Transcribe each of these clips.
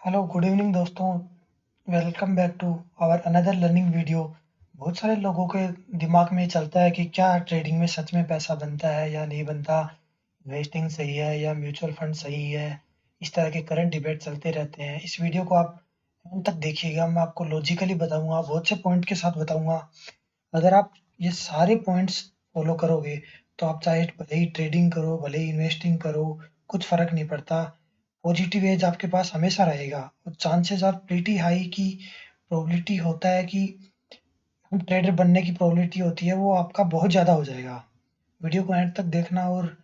Hello good evening दोस्तों। Welcome back to our another learning video. बहुत सारे लोगों के दिमाग में चलता है कि क्या ट्रेडिंग में सच में पैसा बनता है या नहीं बनता, इन्वेस्टिंग सही है या म्यूचुअल फंड सही है। इस तरह के करंट डिबेट चलते रहते हैं। इस वीडियो को आप अंत तक देखिएगा, मैं आपको लॉजिकली बताऊंगा, बहुत से पॉइंट के साथ बताऊंगा। अगर आप ये सारे पॉइंट्स फॉलो करोगे तो आप चाहे भले ही ट्रेडिंग करो, भले ही इन्वेस्टिंग करो, कुछ फ़र्क नहीं पड़ता। पॉजिटिव एज आपके पास हमेशा रहेगा और चांसेस आर प्रीटी हाई की प्रोबेबिलिटी होता है कि हम ट्रेडर बनने की प्रोबेबिलिटी होती है वो आपका बहुत ज़्यादा हो जाएगा। वीडियो को एंड तक देखना और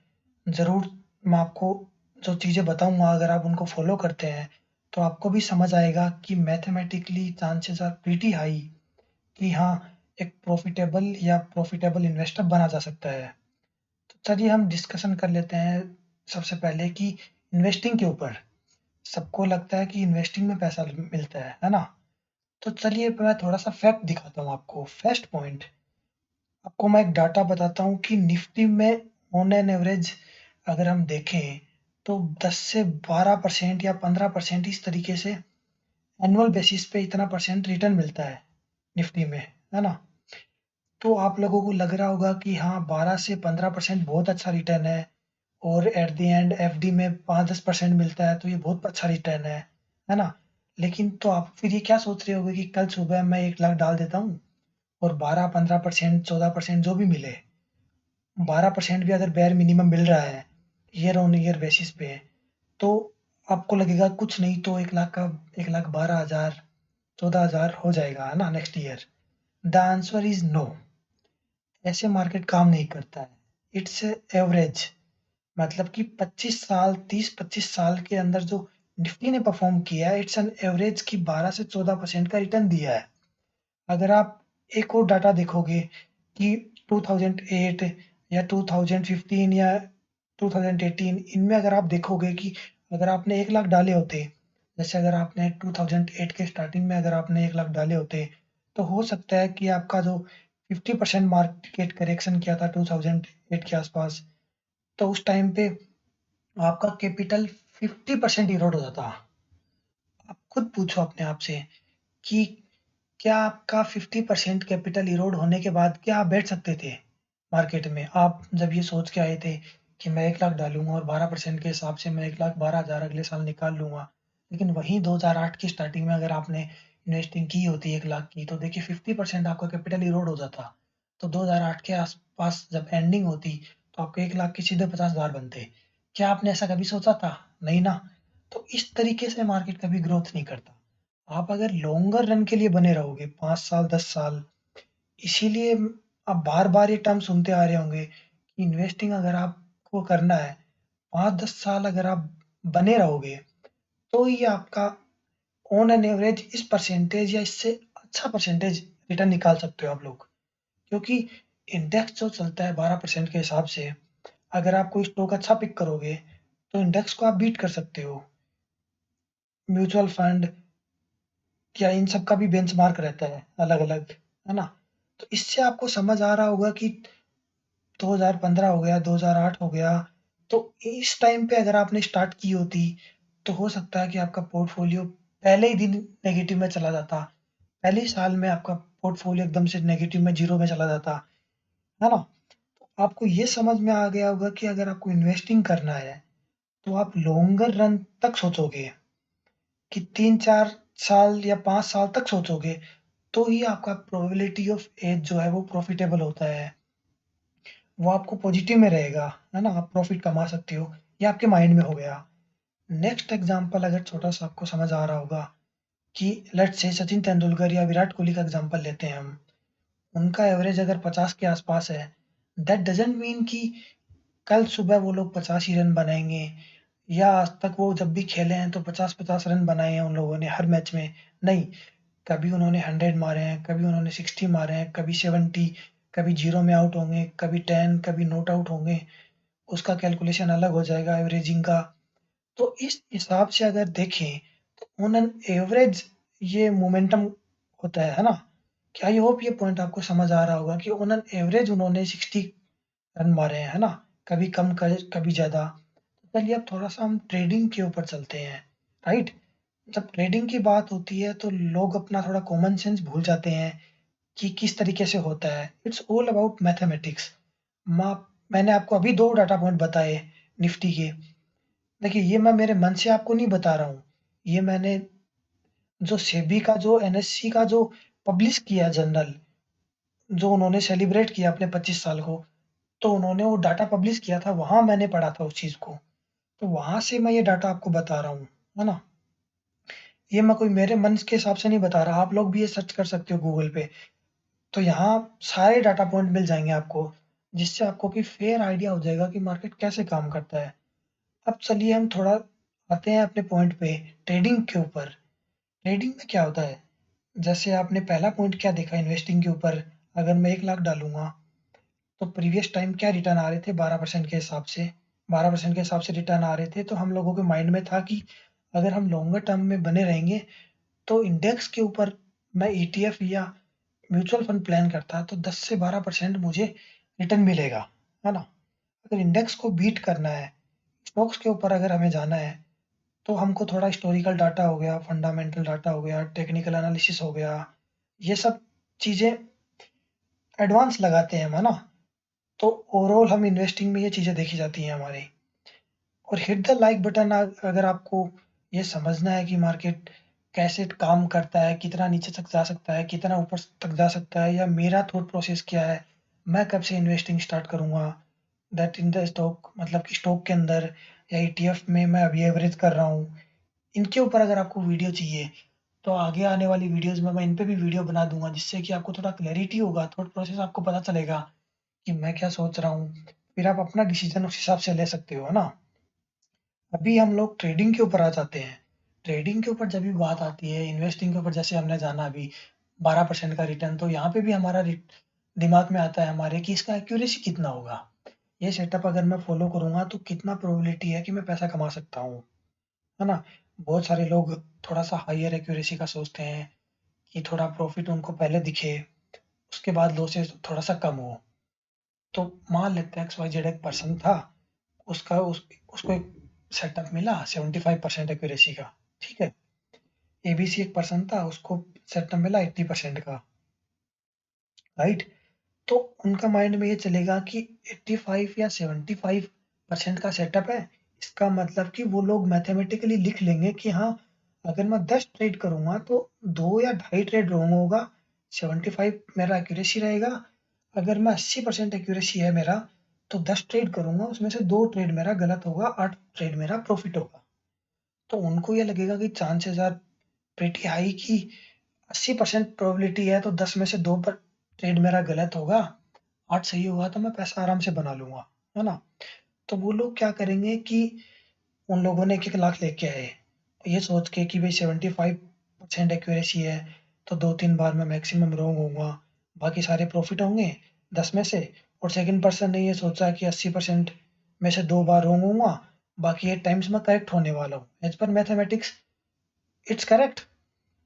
ज़रूर मैं आपको जो चीज़ें बताऊँगा अगर आप उनको फॉलो करते हैं तो आपको भी समझ आएगा कि mathematically chances are pretty high कि हाँ, एक प्रॉफिटेबल इन्वेस्टर बना जा सकता है। तो चलिए हम डिस्कशन कर लेते हैं सबसे पहले कि इन्वेस्टिंग के ऊपर। सबको लगता है कि इन्वेस्टिंग में पैसा मिलता है ना? तो चलिए मैं थोड़ा-सा फैक्ट दिखाता हूँ आपको। फर्स्ट पॉइंट, आपको मैं एक डाटा बताता हूँ कि निफ्टी में ऑन एन एवरेज अगर हम देखें तो 10 से 12% या 15% इस तरीके से एनुअल बेसिस पे इतना परसेंट रिटर्न मिलता है निफ्टी में, है ना? तो आप लोगों को लग रहा होगा कि हाँ, 12 से 15% बहुत अच्छा रिटर्न है और एट द एंड एफडी में 5-10% मिलता है तो ये बहुत अच्छा रिटर्न है ना? लेकिन तो आप फिर ये क्या सोच रहे होंगे कि कल सुबह मैं 1 लाख डाल देता हूँ और 12-15% 14% जो भी मिले, 12% भी अगर बेयर मिनिमम मिल रहा है ईयर ऑन ईयर बेसिस पे, तो आपको लगेगा कुछ नहीं तो 1 लाख का 1,12,000 14,000 हो जाएगा, है ना, next year. The answer is no. ऐसे मार्केट काम नहीं करता है। इट्स एवरेज, मतलब कि 25 साल 30-25 साल के अंदर जो निफ्टी ने परफॉर्म किया है इट्स एन एवरेज की 12 से 14% का रिटर्न दिया है। अगर आप एक और डाटा देखोगे कि 2008 या 2015 या 2018 इनमें अगर आप देखोगे कि अगर आपने 1 लाख डाले होते, जैसे अगर आपने 2008 के स्टार्टिंग में अगर आपने 1 लाख डाले होते, तो हो सकता है कि आपका जो 50% मार्केट करेक्शन किया था 2008 के आसपास, तो उस टाइम पे आपका कैपिटल 50% इरोड हो जाता। आप खुद पूछो अपने आप से कि क्या आपका 50% कैपिटल इरोड होने के बाद क्या आप बैठ सकते थे मार्केट में? आप जब ये सोच के आए थे कि मैं 1 लाख डालूँगा और 12% के हिसाब से मैं 1,12,000 अगले साल निकाल लूँगा। लेकिन वहीं 2008 की स्टार्टिंग में अगर आपने इन्वेस्टिंग की होती 1 लाख की, तो देखिए 50% आपका कैपिटल इरोड हो जाता। तो 2008 के आस-पास जब एंडिंग होती, तो आपके 1 लाख के सीधे 50,000 बनते। क्या आपने ऐसा कभी सोचा था? नहीं ना। तो इस तरीके से मार्केट कभी ग्रोथ नहीं करता। आप अगर लॉन्गर रन के लिए बने रहोगे 5 साल 10 साल, इसीलिए आप बार-बार ये टर्म सुनते आ रहे होंगे कि इन्वेस्टिंग अगर आपको करना है, 5-10 साल अगर आप बने रहोगे, तो ही आपका ऑन एन एवरेज इस परसेंटेज या इससे अच्छा परसेंटेज रिटर्न निकाल सकते हो आप लोग। क्योंकि इंडेक्स जो चलता है 12% के हिसाब से, अगर आप कोई स्टॉक अच्छा पिक करोगे, तो इंडेक्स को आप बीट कर सकते हो। म्यूचुअल फंड या इन सब का भी बेंचमार्क रहता है अलग-अलग, है ना? तो इससे आपको समझ आ रहा होगा कि 2015 हो गया, 2008 हो गया, तो इस टाइम पे अगर आपने स्टार्ट की होती, तो हो सकता है कि आपका पोर्टफोलियो पहले ही दिन नेगेटिव में चला जाता। पहले ही साल में आपका पोर्टफोलियो एकदम से नेगेटिव में, ज़ीरो में चला जाता, है ना? आपको ये समझ में आ गया होगा कि अगर आपको इन्वेस्टिंग करना है, तो आप लॉन्गर रन तक सोचोगे कि 3-4 साल या 5 साल तक सोचोगे, तो ही आपका प्रोबेबिलिटी ऑफ एज जो है वो प्रॉफिटेबल होता है। वो आपको पॉजिटिव में रहेगा, है ना? आप प्रॉफिट कमा सकते हो, ये आपके माइंड में हो गया। नेक्स्ट एग्ज़ाम्पल अगर छोटा-सा आपको समझ आ रहा होगा कि लेट्स से सचिन तेंदुलकर या विराट कोहली का एग्ज़ाम्पल लेते हैं हम। उनका एवरेज अगर 50 के आस-पास है, दैट डज़न्ट मीन कि कल सुबह वो लोग 50 ही रन बनाएँगे या आज तक वो जब भी खेले हैं तो 50-50 रन बनाए हैं उन लोगों ने हर मैच में। नहीं, कभी उन्होंने 100 मारे हैं, कभी उन्होंने 60 मारे हैं, कभी 70, कभी ज़ीरो में आउट होंगे, कभी 10, कभी नॉट आउट होंगे। उसका कैलकुलेशन अलग हो जाएगा एवरेजिंग का। तो इस हिसाब से अगर देखें तो ऑन एन एवरेज ये मोमेंटम होता है ना? कि आई होप ये पॉइंट आपको समझ आ रहा होगा कि ऑन एन एवरेज उन्होंने 60 रन मारे हैं, है ना? कभी कम कभी ज़्यादा। चलिए अब थोड़ा-सा हम ट्रेडिंग के ऊपर चलते हैं, राइट? जब ट्रेडिंग की बात होती है तो लोग अपना थोड़ा कॉमन सेंस भूल जाते हैं कि किस तरीके से होता है। It's all about mathematics. मा मैंने आपको अभी 2 डाटा पॉइंट बताए निफ्टी के। देखिए, ये मैं मेरे मन से आपको नहीं बता रहा हूँ। ये मैंने जो सेबी का जो एनएससी का जो पब्लिश किया जर्नल, जो उन्होंने सेलिब्रेट किया अपने 25 साल को, तो उन्होंने वो डाटा पब्लिश किया था, वहाँ मैंने पढ़ा था उस चीज़ को। तो वहाँ से मैं ये डाटा आपको बता रहा हूँ, है ना? ये मैं कोई मेरे मन के हिसाब से नहीं बता रहा, आप लोग भी ये सर्च कर सकते हो गूगल पे। तो यहाँ सारे डाटा पॉइंट मिल जाएँगे आपको, जिससे आपको कि फेयर आइडिया हो जाएगा कि मार्केट कैसे काम करता है। अब चलिए हम थोड़ा आते हैं अपने पॉइंट पे, ट्रेडिंग के ऊपर। ट्रेडिंग में क्या होता है? जैसे आपने पहला पॉइंट क्या देखा इन्वेस्टिंग के ऊपर, अगर मैं 1 लाख डालूँगा, तो प्रीवियस टाइम क्या रिटर्न आ रहे थे 12% के हिसाब से। 12% के हिसाब से रिटर्न आ रहे थे, तो हम लोगों के माइंड में था कि अगर हम लॉन्गर टर्म में बने रहेंगे, तो इंडेक्स के ऊपर मैं ईटीएफ या म्यूचुअल फंड प्लान करता तो 10 से 12% मुझे रिटर्न मिलेगा, है ना? अगर इंडेक्स को बीट करना है, स्टॉक्स के ऊपर अगर हमें जाना है, तो हमको थोड़ा हिस्टोरिकल डाटा हो गया, फंडामेंटल डाटा हो गया, टेक्निकल एनालिसिस हो गया, ये सब चीज़ें एडवांस लगाते हैं हम, है ना? तो ओवरऑल हम इन्वेस्टिंग में ये चीज़ें देखी जाती हैं हमारी। और हिट द लाइक बटन अगर आपको ये समझना है कि मार्केट कैसे काम करता है, कितना नीचे तक जा सकता है, कितना ऊपर तक जा सकता है, या मेरा थॉट प्रोसेस क्या है, मैं कब से इन्वेस्टिंग स्टार्ट करूँगा, दैट इन द स्टॉक, मतलब कि स्टॉक के अंदर या ईटीएफ में मैं अभी एवरेज कर रहा हूँ। इनके ऊपर अगर आपको वीडियो चाहिए, तो आगे आने वाली वीडियोज़ में मैं इन पे भी वीडियो बना दूँगा, जिससे कि आपको थोड़ा क्लैरिटी होगा, थॉट प्रोसेस आपको पता चलेगा कि मैं क्या सोच रहा हूँ। फिर आप अपना डिसीज़न उस हिसाब से ले सकते हो, है ना? अभी हम लोग ट्रेडिंग के ऊपर आ जाते हैं। ट्रेडिंग के ऊपर जब भी बात आती है, इन्वेस्टिंग के ऊपर जैसे हमने जाना अभी 12% का रिटर्न, तो यहाँ पे भी हमारा दिमाग में आता है हमारे कि इसका एक्यूरेसी कितना होगा। ये सेटअप अगर मैं फॉलो करूँगा तो कितना प्रोबेबिलिटी है कि मैं पैसा कमा सकता हूँ, है ना? बहुत सारे लोग थोड़ा-सा हायर एक्यूरेसी का सोचते हैं कि थोड़ा प्रॉफिट उनको पहले दिखे, उसके बाद लॉसेस थोड़ा-सा कम हो। तो मान लेते हैं एक्स-वाई-जेड एक पर्सन था, उसका उसको एक सेटअप मिला 75% एक्यूरेसी का, ठीक है? एबीसी एक पर्सन था, उसको सेटअप मिला 80% का, राइट? तो उनका माइंड में ये चलेगा कि 85 या 75% का सेटअप है, इसका मतलब कि वो लोग मैथमेटिकली लिख लेंगे कि हाँ, अगर मैं 10 ट्रेड करूँगा तो 2 या ढाई ट्रेड रॉन्ग होगा, 75 मेरा एक्यूरेसी रहेगा। अगर मैं 80% एक्यूरेसी है मेरा, तो 10 ट्रेड करूँगा, उसमें से 2 ट्रेड मेरा गलत होगा, 8 ट्रेड मेरा प्रॉफिट होगा। तो उनको ये लगेगा कि चांसेस आर प्रीटी हाई कि 80% प्रोबेबिलिटी है, तो 10 में से 2 पर ट्रेड मेरा गलत होगा, 8 सही होगा, तो मैं पैसा आराम से बना लूँगा, है ना? तो वो लोग क्या करेंगे कि उन लोगों ने 1-1 लाख लेके आए, ये सोच के कि भई 75% एक्यूरेसी है, तो 2-3 बार मैं मैक्सिमम रॉन्ग होऊँगा, बाकी सारे प्रॉफिट होंगे 10 में से। और सेकंड पर्सन ने ये सोचा कि 80% में से 2 बार रॉन्ग होऊँगा, बाकी 8 टाइम्स मैं करेक्ट होने वाला हूँ। As per mathematics it's correct,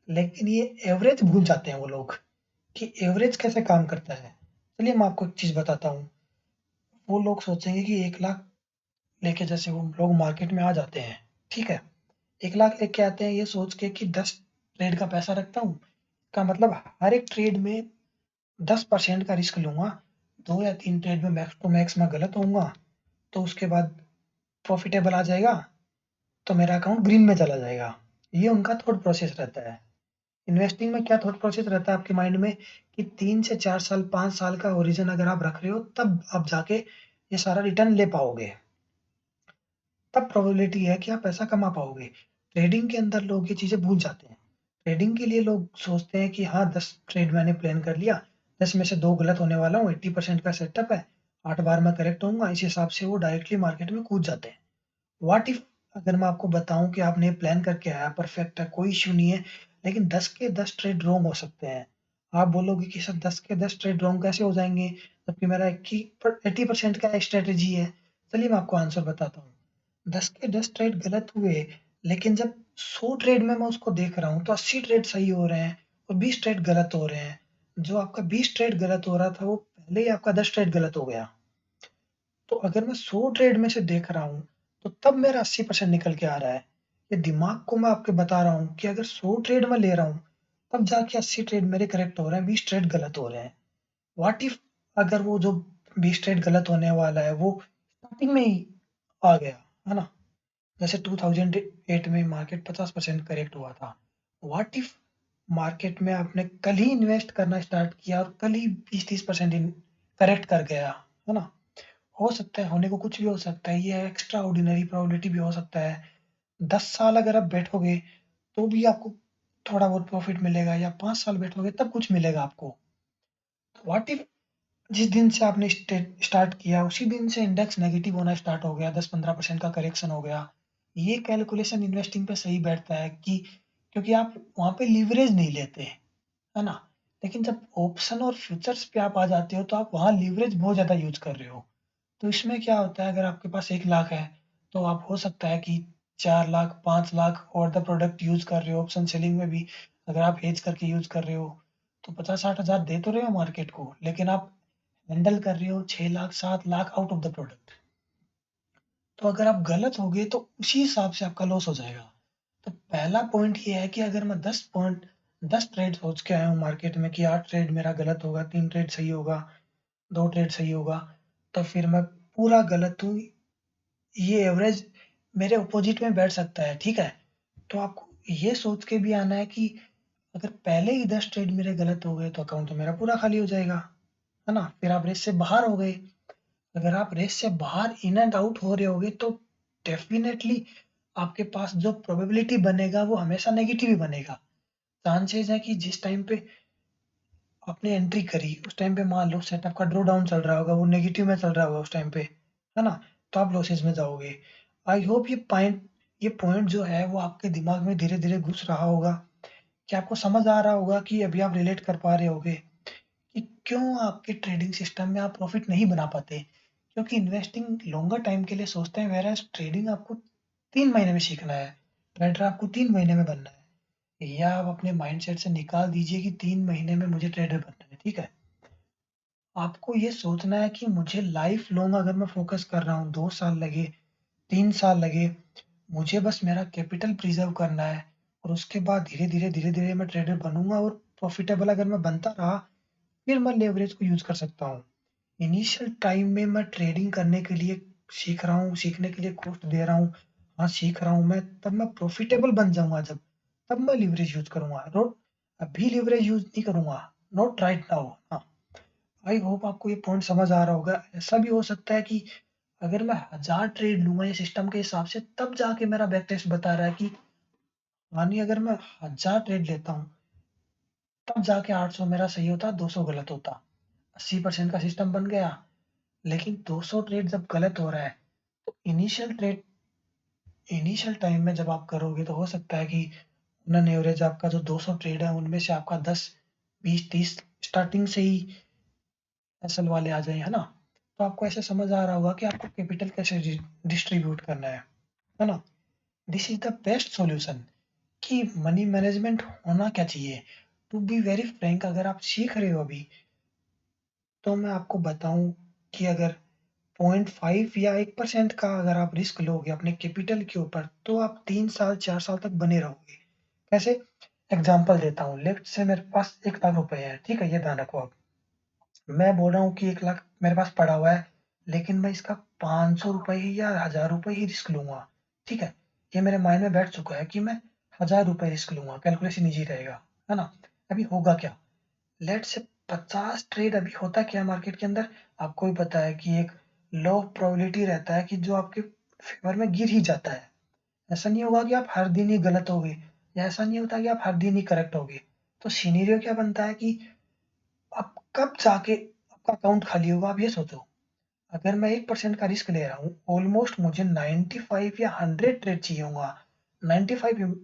लेकिन ये एवरेज भूल जाते हैं वो लोग कि एवरेज कैसे काम करता है। चलिए मैं आपको एक चीज़ बताता हूँ। वो लोग सोचेंगे कि 1 लाख लेके जैसे वो लोग मार्केट में आ जाते हैं, ठीक है? 1 लाख लेके आते हैं ये सोच के कि 10 ट्रेड का पैसा रखता हूँ, का मतलब हर एक ट्रेड में 10% का रिस्क लूँगा, 2 या 3 ट्रेड में मैक्स टू मैक्स मैं गलत होऊँगा, तो उसके बाद प्रॉफिटेबल आ जाएगा, तो मेरा अकाउंट ग्रीन में चला जाएगा। ये उनका थॉट प्रोसेस रहता है। इन्वेस्टिंग में क्या थॉट प्रोसेस रहता है आपके माइंड में कि 3 से 4 साल, 5 साल का होरिज़न अगर आप रख रहे हो, तब आप जाके ये सारा रिटर्न ले पाओगे। तब प्रोबेबिलिटी है कि आप पैसा कमा पाओगे। ट्रेडिंग के अंदर लोग ये चीज़ें भूल जाते हैं। ट्रेडिंग के लिए लोग सोचते हैं कि हाँ, 10 ट्रेड मैंने प्लान कर लिया, 10 में से 2 गलत होने वाला हूँ, 80% का सेटअप है, 8 बार मैं करेक्ट होऊँगा, इस हिसाब से वो डायरेक्टली मार्केट में कूद जाते हैं। व्हाट इफ अगर मैं आपको बताऊँ कि आपने प्लान करके आया, परफेक्ट है, कोई इश्यू नहीं है, लेकिन 10 के 10 ट्रेड रॉन्ग हो सकते हैं। आप बोलोगे कि सर 10 के 10 ट्रेड रॉन्ग कैसे हो जाएँगे? जबकि मेरा 80% का स्ट्रैटेजी है। चलिए मैं आपको आंसर बताता हूँ। 10 के 10 ट्रेड गलत हुए, लेकिन जब 100 ट्रेड में मैं उसको देख रहा हूँ, तो 80 ट्रेड सही हो रहे हैं और 20 ट्रेड गलत हो रहे हैं। जो आपका 20 ट्रेड गलत हो रहा था, वो पहले ही आपका 10 ट्रेड गलत हो गया। तो अगर मैं 100 ट्रेड में से देख रहा हूँ, तो तब मेरा 80% निकल के आ रहा है। ये दिमाग को मैं आपके बता रहा हूँ कि अगर 100 ट्रेड मैं ले रहा हूँ, तब जाके 80 ट्रेड मेरे करेक्ट हो रहे हैं, 20 ट्रेड गलत हो रहे हैं। व्हाट इफ अगर वो जो 20 ट्रेड गलत होने वाला है वो स्टार्टिंग में ही आ गया, है ना? जैसे 2008 में मार्केट 50% करेक्ट हुआ था। व्हाट इफ मार्केट में आपने कल ही इन्वेस्ट करना स्टार्ट किया और कल ही 20-30% करेक्ट कर गया, है ना? हो सकता है, होने को कुछ भी हो सकता है, ये एक्स्ट्रा ऑर्डिनरी प्रोबेबिलिटी भी हो सकता है। 10 साल अगर आप बैठोगे तो भी आपको थोड़ा बहुत प्रॉफिट मिलेगा, या 5 साल बैठोगे तब कुछ मिलेगा आपको। व्हाट इफ जिस दिन से आपने स्टार्ट किया उसी दिन से इंडेक्स नेगेटिव होना स्टार्ट हो गया, 10-15% का करेक्शन हो गया। ये कैलकुलेशन इन्वेस्टिंग पे सही बैठता है कि क्योंकि आप वहाँ पे लीवरेज नहीं लेते, है ना? लेकिन जब ऑप्शन और फ्यूचर्स पे आप आ जाते हो तो आप वहाँ लीवरेज बहुत ज़्यादा यूज़ कर रहे हो। तो इसमें क्या होता है, अगर आपके पास 1 लाख है, तो आप हो सकता है कि 4 लाख, 5 लाख और द प्रोडक्ट यूज़ कर रहे हो, ऑप्शन सेलिंग में भी अगर आप हेज करके यूज़ कर रहे हो, तो 50-60 हज़ार दे तो रहे हो मार्केट को, लेकिन आप हैंडल कर रहे हो 6 lakh, 7 lakh out of the product. तो अगर आप गलत हो गए तो उसी हिसाब से आपका लॉस हो जाएगा। तो पहला पॉइंट ये है कि अगर मैं 10 ट्रेड सोच के आया हूँ मार्केट में कि 8 ट्रेड मेरा गलत होगा, 3 ट्रेड सही होगा, 2 ट्रेड सही होगा, तो फिर मैं पूरा गलत हूँ, ये एवरेज मेरे अपोजिट में बैठ सकता है, ठीक है? तो आपको ये सोच के भी आना है कि अगर पहले ही 10 ट्रेड मेरे गलत हो गए तो अकाउंट तो मेरा पूरा खाली हो जाएगा, है ना? फिर आप रेस से बाहर हो गए। अगर आप रेस से बाहर इन एंड आउट हो रहे होगे तो डेफिनेटली आपके पास जो प्रोबेबिलिटी बनेगा वो हमेशा नेगेटिव ही बनेगा। चांसेस है कि जिस टाइम पे आपने एंट्री करी उस टाइम पे मान लो सेटअप का ड्रॉ डाउन चल रहा होगा, वो नेगेटिव में चल रहा होगा उस टाइम पे, है ना? तो आप लॉसेस में जाओगे। आई होप ये पॉइंट जो है वो आपके दिमाग में धीरे-धीरे घुस रहा होगा, कि आपको समझ आ रहा होगा कि अभी आप रिलेट कर पा रहे होगे कि क्यों आपके ट्रेडिंग सिस्टम में आप प्रॉफिट नहीं बना पाते। क्योंकि इन्वेस्टिंग लॉन्गर टाइम के लिए सोचते हैं, व्हेयरएज़ ट्रेडिंग आपको 3 महीने में सीखना है। ट्रेडर आपको 3 महीने में बनना है। या आप अपने माइंडसेट से निकाल दीजिए कि 3 महीने में मुझे ट्रेडर बनना है, ठीक है? आपको ये सोचना है कि मुझे लाइफ लॉन्ग अगर मैं फ़ोकस कर रहा हूँ, 2 साल लगे, 3 साल लगे, मुझे बस मेरा कैपिटल प्रिज़र्व करना है और उसके बाद धीरे-धीरे, धीरे-धीरे मैं ट्रेडर बनूँगा और प्रॉफिटेबल अगर मैं बनता रहा, फिर मैं लेवरेज को यूज़ कर सकता हूँ। इनिशियल टाइम में मैं ट्रेडिंग करने के लिए सीख रहा हूँ, सीखने के लिए कॉस्ट दे रहा हूँ। हाँ, सीख रहा हूँ मैं, तब मैं प्रॉफिटेबल बन जाऊँगा जब, तब मैं लीवरेज यूज़ करूँगा। नॉट अभी लीवरेज यूज़ नहीं करूँगा, नॉट राइट नाउ। हाँ, आई होप आपको ये पॉइंट समझ आ रहा होगा। ऐसा भी हो सकता है कि अगर मैं 1000 ट्रेड लूँगा ये सिस्टम के हिसाब से, तब जाके मेरा बैक टेस्ट बता रहा है कि मानिए अगर मैं 1000 ट्रेड लेता हूँ, तब जाके 800 मेरा सही होता, 200 गलत होता। 80% का सिस्टम बन गया। लेकिन 200 ट्रेड जब गलत हो रहा है, तो इनिशियल टाइम में जब आप करोगे तो हो सकता है कि ऑन एवरेज आपका जो 200 ट्रेड है उनमें से आपका 10, 20, 30 स्टार्टिंग से ही एसएल वाले आ जाए, है ना? तो आपको ऐसे समझ आ रहा होगा कि आपको कैपिटल कैसे डिस्ट्रीब्यूट करना है ना? This is the best solution कि मनी मैनेजमेंट होना क्या चाहिए। टू बी वेरी फ्रैंक, अगर आप सीख रहे हो अभी, तो मैं आपको बताऊं कि अगर 0.5 या 1% का अगर आप रिस्क लोगे अपने कैपिटल के ऊपर, तो आप 3 साल, 4 साल तक बने रहोगे। कैसे? एग्ज़ाम्पल देता हूँ, लेट्स से मेरे पास 1 लाख रुपए है, ठीक है? ये ध्यान रखो आप। मैं बोल रहा हूँ कि 1 लाख मेरे पास पड़ा हुआ है, लेकिन मैं इसका 500 रुपए ही या 1000 रुपए ही रिस्क लूँगा, ठीक है? ये मेरे माइंड में बैठ चुका है कि मैं 1000 रुपए रिस्क लूँगा, कैलकुलेशन ईज़ी रहेगा, है ना? अभी होगा क्या? लेट्स से 50 ट्रेड अभी होता क्या है मार्केट के अंदर, आपको भी पता है कि एक लो प्रोबेबिलिटी रहता है कि जो आपके फेवर में गिर ही जाता है। ऐसा नहीं होगा कि आप हर दिन ही गलत होगे, या ऐसा नहीं होता कि आप हर दिन ही करेक्ट होगे। तो सिनेरियो क्या बनता है कि अब कब जाके आपका अकाउंट खाली होगा, आप ये सोचो। अगर मैं 1% का रिस्क ले रहा हूँ, ऑलमोस्ट मुझे 95 या 100 ट्रेड चाहिए होगा। 95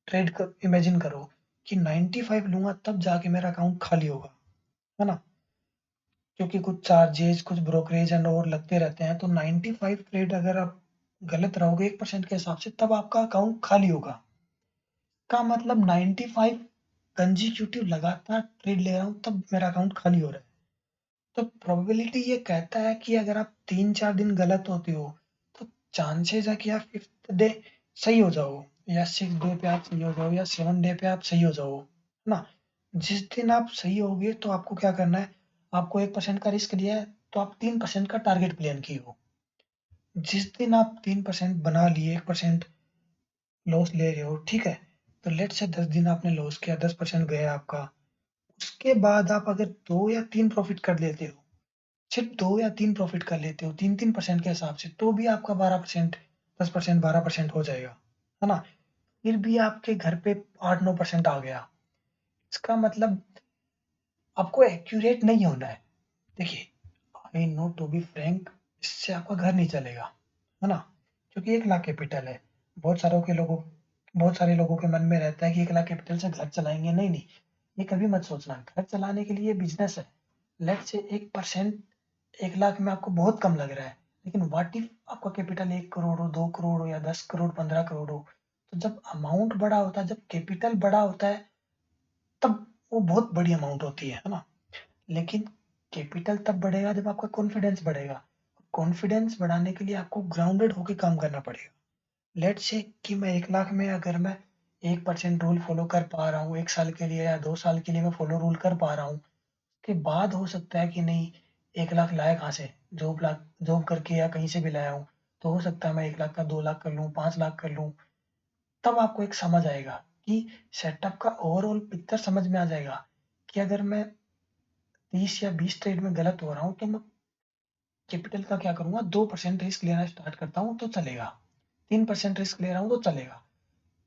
ट्रेड इमेजिन करो कि 95 लूंगा तब जाके मेरा अकाउंट खाली होगा, है ना? क्योंकि कुछ चार्जेस, कुछ ब्रोकरेज एंड और लगते रहते हैं, तो 95 ट्रेड अगर आप गलत रहोगे 1% के हिसाब से, तब आपका अकाउंट खाली होगा। का मतलब 95 कंसेक्यूटिव लगातार ट्रेड ले रहा हूँ तब मेरा अकाउंट खाली हो रहा है। तो प्रोबेबिलिटी ये कहता है कि अगर आप 3-4 दिन गलत होते हो, तो चांसेस है कि आप 5th डे सही हो जाओ। या 6 डे पे आप सही हो जाओ या 7 डे पे आप सही हो जाओ, है ना? जिस दिन आप सही होगे तो आपको क्या करना है, आपको 1% का रिस्क लिया है, तो आप 3% का टारगेट प्लान किए हो। जिस दिन आप 3% बना लिए, 1% लॉस ले रहे हो, ठीक है? तो लेट्स से 10 दिन आपने लॉस किया, 10% गया आपका। उसके बाद आप अगर 2 या 3 प्रॉफ़िट कर लेते हो, सिर्फ़ 2 या 3 प्रॉफ़िट कर लेते हो 3-3% के हिसाब से, तो भी आपका 12%, 10%, 12% हो जाएगा, है ना? फिर भी आपके घर पे 8-9% आ गया। इसका मतलब आपको एक्यूरेट नहीं होना है। देखिए, I know to be frank, इससे आपका घर नहीं चलेगा, है ना? क्योंकि 1 लाख कैपिटल है। बहुत सारे लोगों के मन में रहता है कि 1 लाख कैपिटल से घर चलाएँगे, नहीं, ये कभी मत सोचना। घर चलाने के लिए बिज़नेस है। लेट्स से 1% 1 लाख में आपको बहुत कम लग रहा है, लेकिन व्हाट इफ आपका कैपिटल 1 करोड़ हो, 2 करोड़ हो या 10 करोड़, 15 करोड़ हो, तो जब अमाउंट बड़ा होता है, जब कैपिटल बड़ा होता है, तब वो बहुत बड़ी अमाउंट होती है ना? लेकिन कैपिटल तब बढ़ेगा जब आपका कॉन्फिडेंस बढ़ेगा। कॉन्फिडेंस बढ़ाने के लिए आपको ग्राउंडेड होके काम करना पड़ेगा। लेट्स से कि मैं 1 लाख में अगर मैं 1% रूल फ़ॉलो कर पा रहा हूँ 1 साल के लिए या 2 साल के लिए मैं फ़ॉलो रूल कर पा रहा हूँ, उसके बाद हो सकता है कि नहीं 1 लाख लाया कहाँ से? जॉब करके या कहीं से भी लाया हूँ। तो हो सकता है मैं 1 लाख का 2 लाख कर लूँ, 5 लाख कर लूँ। तब आपको एक समझ आएगा कि सेटअप का ओवरऑल पिक्चर समझ में आ जाएगा कि अगर मैं 30 या 20 ट्रेड में गलत हो रहा हूँ, तो मैं कैपिटल का क्या करूँगा 2% रिस्क लेना स्टार्ट करता हूँ तो चलेगा। 3% रिस्क ले रहा हूँ तो चलेगा।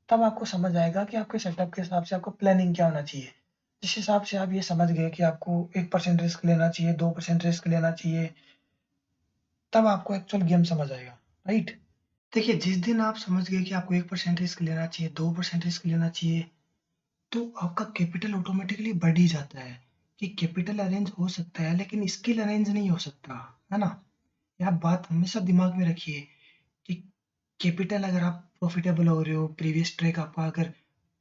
तब आपको समझ आएगा कि आपके सेटअप के हिसाब से आपको प्लानिंग क्या होना चाहिए। जिस हिसाब से आप ये समझ गए कि आपको 1% रिस्क लेना चाहिए, 2% रिस्क लेना चाहिए, तब आपको एक्चुअल गेम समझ आएगा, राइट? देखिए, जिस दिन आप समझ गए कि आपको 1% रिस्क लेना चाहिए, 2% रिस्क लेना चाहिए, तो आपका कैपिटल ऑटोमेटिकली बढ़ ही जाता है कि कैपिटल अरेंज हो सकता है, लेकिन स्किल अरेंज नहीं हो सकता, है ना? ये आप बात हमेशा दिमाग में रखिए कि कैपिटल अगर आप प्रॉफिटेबल हो रहे हो, प्रीवियस ट्रैक आपका अगर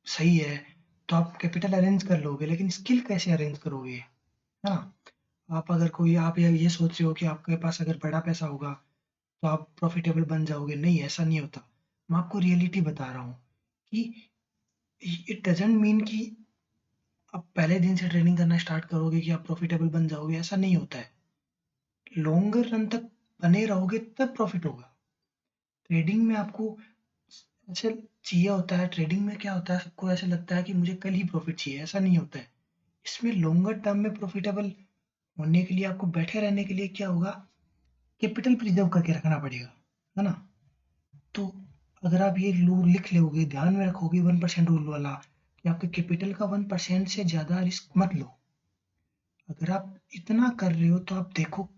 सही है, तो आप कैपिटल अरेंज कर लोगे, लेकिन स्किल कैसे अरेंज करोगे, है ना? आप ये सोच रहे हो कि आपके पास अगर बड़ा पैसा होगा, तो आप प्रॉफिटेबल बन जाओगे, नहीं ऐसा नहीं होता। मैं आपको रियलिटी बता रहा हूँ कि इट डज़न्ट मीन कि आप पहले दिन से ट्रेडिंग करना स्टार्ट करोगे कि आप प्रॉफिटेबल बन जाओगे, ऐसा नहीं होता है। लॉन्गर रन तक बने रहोगे तब प्रॉफिट होगा। ट्रेडिंग में आपको ऐसे चाहिए होता है, ट्रेडिंग में क्या होता है, सबको ऐसा लगता है कि मुझे कल ही प्रॉफिट चाहिए, ऐसा नहीं होता है। इसमें लॉन्गर टर्म में प्रॉफिटेबल होने के लिए आपको बैठे रहने के लिए क्या होगा, कैपिटल प्रिजर्व करके रखना पड़ेगा, है ना? तो अगर आप ये रूल लिख लोगे, ध्यान में रखोगे 1% रूल वाला, कि आपके कैपिटल का 1% से ज़्यादा रिस्क मत लो। अगर आप इतना कर रहे हो तो आप देखो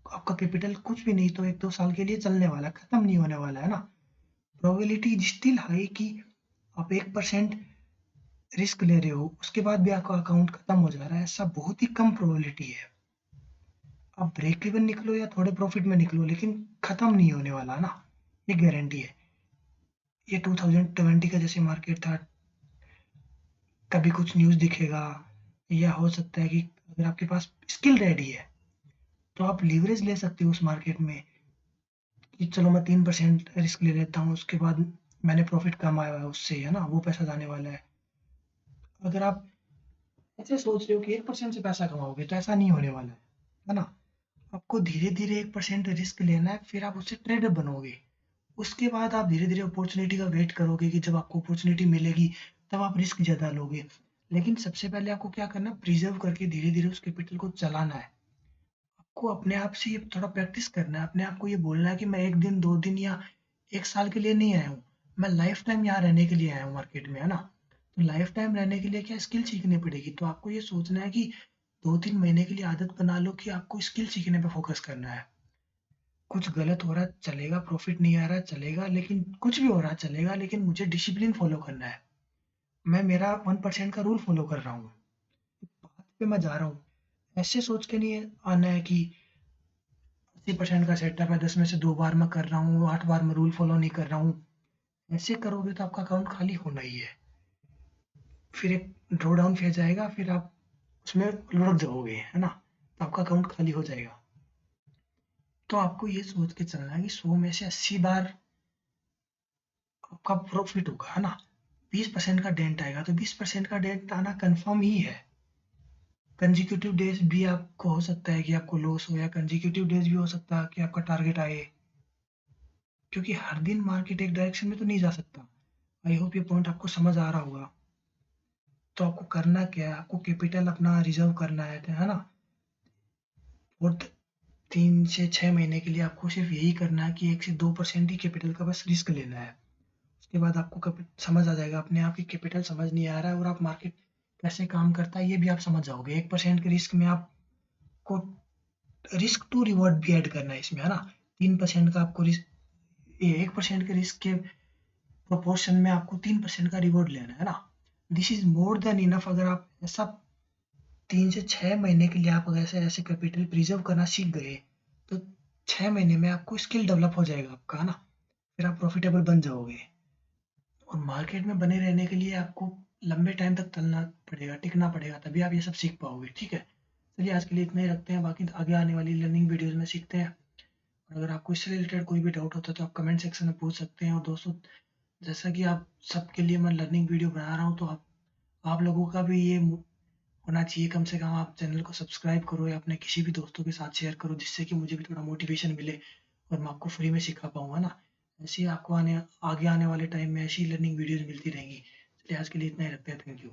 आपका कैपिटल कुछ भी नहीं तो 1-2 साल के लिए चलने वाला है, खत्म नहीं होने वाला है ना। प्रोबेबिलिटी स्टिल हाई कि आप 1% रिस्क ले रहे हो, उसके बाद भी आपका अकाउंट खत्म हो जा रहा है, ऐसा बहुत ही कम प्रोबेबिलिटी है। आप ब्रेक इवन निकलो या थोड़े प्रॉफिट में निकलो, लेकिन खत्म नहीं होने वाला ना, ये गारंटी है। ये 2020 का जैसे मार्केट था, कभी कुछ न्यूज़ दिखेगा या हो सकता है कि अगर आपके पास स्किल रेडी है, तो आप लीवरेज ले सकते हो उस मार्केट में कि चलो मैं 3% रिस्क ले लेता हूँ, उसके बाद मैंने प्रॉफिट कमाया है उससे, है ना? वो पैसा जाने वाला है। अगर आप ऐसे सोच रहे हो कि 1% से पैसा कमाओगे, तो ऐसा नहीं होने वाला है ना? आपको धीरे-धीरे 1% रिस्क लेना है, फिर आप उससे ट्रेडर बनोगे। उसके बाद आप धीरे-धीरे अपॉर्चुनिटी का वेट करोगे कि जब आपको अपॉर्चुनिटी मिलेगी, तब आप रिस्क ज़्यादा लोगे। लेकिन सबसे पहले आपको क्या करना है, प्रिज़र्व करके धीरे-धीरे उस कैपिटल को चलाना है। आपको अपने आप से ये थोड़ा प्रैक्टिस करना है, अपने आप को ये बोलना है कि मैं 1 दिन, 2 दिन या 1 साल के लिए नहीं आया हूँ। मैं लाइफ़ टाइम यहाँ रहने के लिए आया हूँ मार्केट में, है ना? तो लाइफ़ टाइम रहने के लिए क्या स्किल सीखनी पड़ेगी। तो आपको ये सोचना है कि 2-3 महीने के लिए आदत बना लो कि आपको स्किल सीखने पे फ़ोकस करना है। कुछ गलत हो रहा है चलेगा, प्रॉफ़िट नहीं आ रहा है चलेगा, लेकिन कुछ भी हो रहा है चलेगा, लेकिन मुझे डिसिप्लिन फ़ॉलो करना है। मैं मेरा 1% का रूल फ़ॉलो कर रहा हूँ। पाथ पे मैं जा रहा हूँ। ऐसे सोच के नहीं आना है कि 80% का सेटअप है, 10 में से 2 बार मैं कर रहा हूँ, 8 बार मैं रूल फ़ॉलो नहीं कर रहा हूँ। ऐसे करोगे तो आपका अकाउंट खाली होना ही है। फिर एक ड्रॉ डाउन फेज़ आएगा, फिर आप उसमें लुढ़क जाओगे, है ना? तो आपका अकाउंट खाली हो जाएगा। तो आपको ये सोच के चलना है कि 100 में से 80 बार आपका प्रॉफ़िट होगा, है ना? 20% का डेंट आएगा, तो 20% का डेंट आना कंफर्म ही है। कंसेक्यूटिव डेज भी आपको हो सकता है कि आपको लॉस हो, या कंसेक्यूटिव डेज भी हो सकता है कि आपका टारगेट आए, क्योंकि हर दिन मार्केट एक डायरेक्शन में तो नहीं जा सकता। आई होप ये पॉइंट आपको समझ आ रहा होगा। तो आपको करना क्या है, आपको कैपिटल अपना रिजर्व करना है ना। और 3 से 6 महीने के लिए आपको सिर्फ यही करना है कि 1 से 2% ही कैपिटल का बस रिस्क लेना है। उसके बाद आपको समझ आ जाएगा अपने आप की कैपिटल समझ नहीं आ रहा है और आप मार्केट कैसे काम करता है ये भी आप समझ जाओगे। 1% के रिस्क में आपको रिस्क टू रिवॉर्ड भी ऐड करना है इसमें, है ना। 3% का आपको रिस्क, 1% के रिस्क के प्रोपोर्शन में आपको 3% का रिवॉर्ड लेना है ना। This is more than enough. अगर आप ऐसा 3 से 6 महीने के लिए आप अगर ऐसे ऐसे कैपिटल प्रिजर्व करना सीख गए, तो 6 महीने में आपको स्किल डेवलप हो जाएगा आपका, है ना। फिर आप प्रॉफिटेबल बन जाओगे। और मार्केट में बने रहने के लिए आपको लंबे टाइम तक चलना पड़ेगा, टिकना पड़ेगा, तभी आप ये सब सीख पाओगे। ठीक है, चलिए आज के लिए इतना ही रखते हैं, बाकी आगे आने वाली लर्निंग वीडियोज़ में सीखते हैं। और अगर आपको इससे रिलेटेड कोई भी डाउट होता है तो आप कमेंट सेक्शन में पूछ सकते हैं। और दोस्तों, जैसा कि आप सबके लिए मैं लर्निंग वीडियो बना रहा हूँ, तो आप लोगों का भी ये होना चाहिए, कम से कम आप चैनल को सब्सक्राइब करो या अपने किसी भी दोस्तों के साथ शेयर करो, जिससे कि मुझे भी थोड़ा मोटिवेशन मिले और मैं आपको फ्री में सिखा पाऊँगा ना। ऐसे ही आपको आगे आने वाले टाइम में ऐसी लर्निंग वीडियोज़ मिलती रहेंगी। चलिए आज के लिए इतना ही रखते हैं। Thank you.